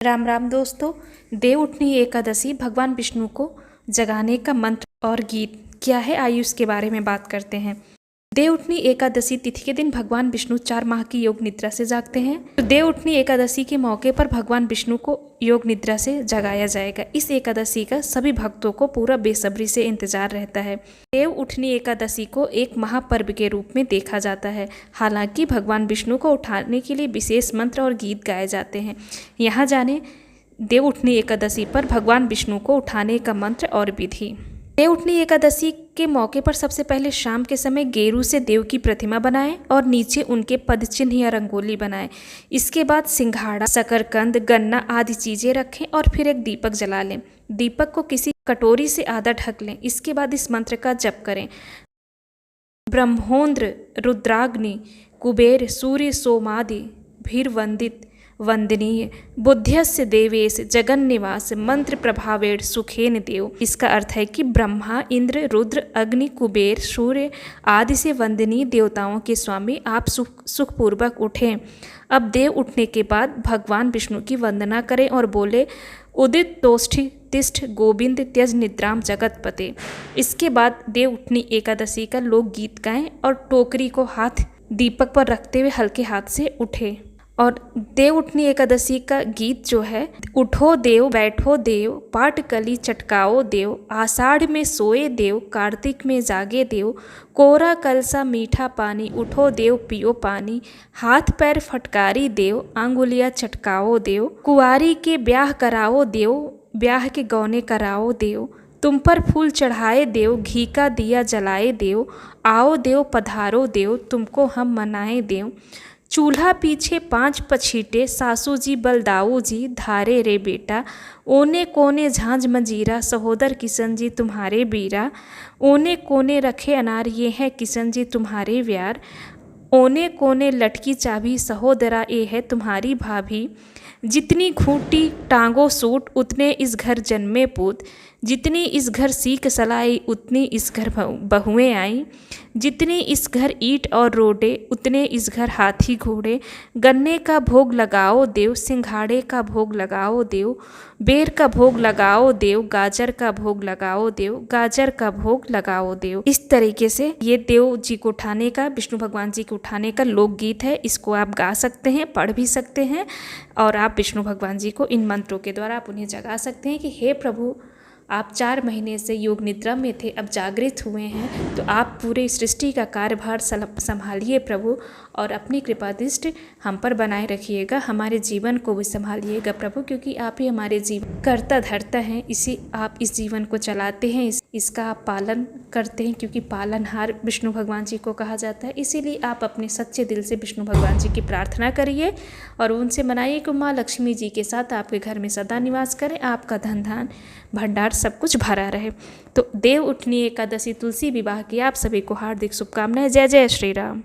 राम राम दोस्तों। देव उठनी एकादशी भगवान विष्णु को जगाने का मंत्र और गीत क्या है, आइए उसके बारे में बात करते हैं। देव उठनी एकादशी तिथि के दिन भगवान विष्णु 4 माह की योग निद्रा से जागते हैं। तो देव उठनी एकादशी के मौके पर भगवान विष्णु को योग निद्रा से जगाया जाएगा। इस एकादशी का सभी भक्तों को पूरा बेसब्री से इंतजार रहता है। देव उठनी एकादशी को एक महापर्व के रूप में देखा जाता है। हालांकि भगवान विष्णु को उठाने के लिए विशेष मंत्र और गीत गाए जाते हैं। यहाँ जाने देव उठनी एकादशी पर भगवान विष्णु को उठाने का मंत्र और विधि। देव उठनी एकादशी के मौके पर सबसे पहले शाम के समय गेरू से देव की प्रतिमा बनाएं और नीचे उनके पद चिन्ह या रंगोली बनाएं। इसके बाद सिंघाड़ा, शकरकंद, गन्ना आदि चीजें रखें और फिर एक दीपक जला लें। दीपक को किसी कटोरी से आधा ढक लें। इसके बाद इस मंत्र का जप करें। ब्रह्मोंद्र रुद्राग्नि कुबेर सूर्य सोमादि भीर्वंदित वंदनीय बुद्ध्यस्य देवेश जगन्निवास मंत्र प्रभावेण सुखेन देव। इसका अर्थ है कि ब्रह्मा, इंद्र, रुद्र, अग्नि, कुबेर, सूर्य आदि से वंदनीय देवताओं के स्वामी आप सुखपूर्वक उठें। अब देव उठने के बाद भगवान विष्णु की वंदना करें और बोले, उदित तोष्ठि तिष्ठ गोविंद त्यज निद्राम जगतपते। इसके बाद देव उठनी एकादशी का लोकगीत गाएं और टोकरी को हाथ दीपक पर रखते हुए हल्के हाथ से उठे। और देव उठनी एकादशी का गीत जो है, उठो देव बैठो देव पाट कली चटकाओ देव, आषाढ़ में सोए देव कार्तिक में जागे देव, कोरा कलसा मीठा पानी उठो देव पियो पानी, हाथ पैर फटकारी देव आंगुलियां चटकाओ देव, कुंवारी के ब्याह कराओ देव ब्याह के गौने कराओ देव, तुम पर फूल चढ़ाए देव घी का दिया जलाए देव, आओ देव पधारो देव तुमको हम मनाए देव, चूल्हा पीछे 5 पछीटे सासू जी बलदाऊ जी धारे रे बेटा, ओने कोने झांझ मंजीरा सहोदर किशन जी तुम्हारे बीरा, ओने कोने रखे अनार ये है किशन जी तुम्हारे व्यार, ओने कोने लटकी चाबी सहोदरा ये है तुम्हारी भाभी, जितनी खूंटी टांगो सूट उतने इस घर जन्मे पूत, जितनी इस घर सीख सलाई उतनी इस घर बहुएं आई, जितनी इस घर ईंट और रोडे उतने इस घर हाथी घोड़े, गन्ने का भोग लगाओ देव सिंघाड़े का भोग लगाओ देव, बेर का भोग लगाओ देव गाजर का भोग लगाओ देव गाजर का भोग लगाओ देव। इस तरीके से ये देव जी को उठाने का, विष्णु भगवान जी को उठाने का लोकगीत है। इसको आप गा सकते हैं, पढ़ भी सकते हैं और आप विष्णु भगवान जी को इन मंत्रों के द्वारा आप उन्हें जगा सकते हैं कि हे प्रभु, आप 4 महीने से योग निद्रा में थे, अब जागृत हुए हैं, तो आप पूरे सृष्टि का कार्यभार संभालिए प्रभु और अपनी कृपा दृष्टि हम पर बनाए रखिएगा। हमारे जीवन को भी संभालिएगा प्रभु, क्योंकि आप ही हमारे जीवन कर्ता धर्ता हैं। इसी आप इस जीवन को चलाते हैं, इसका आप पालन करते हैं, क्योंकि पालनहार विष्णु भगवान जी को कहा जाता है। इसीलिए आप अपने सच्चे दिल से विष्णु भगवान जी की प्रार्थना करिए और उनसे मनाइए कि माँ लक्ष्मी जी के साथ आपके घर में सदा निवास करें, आपका धन धान भंडार सब कुछ भरा रहे। तो देव उठनी एकादशी तुलसी विवाह की आप सभी को हार्दिक शुभकामनाएं। जय जय श्री राम।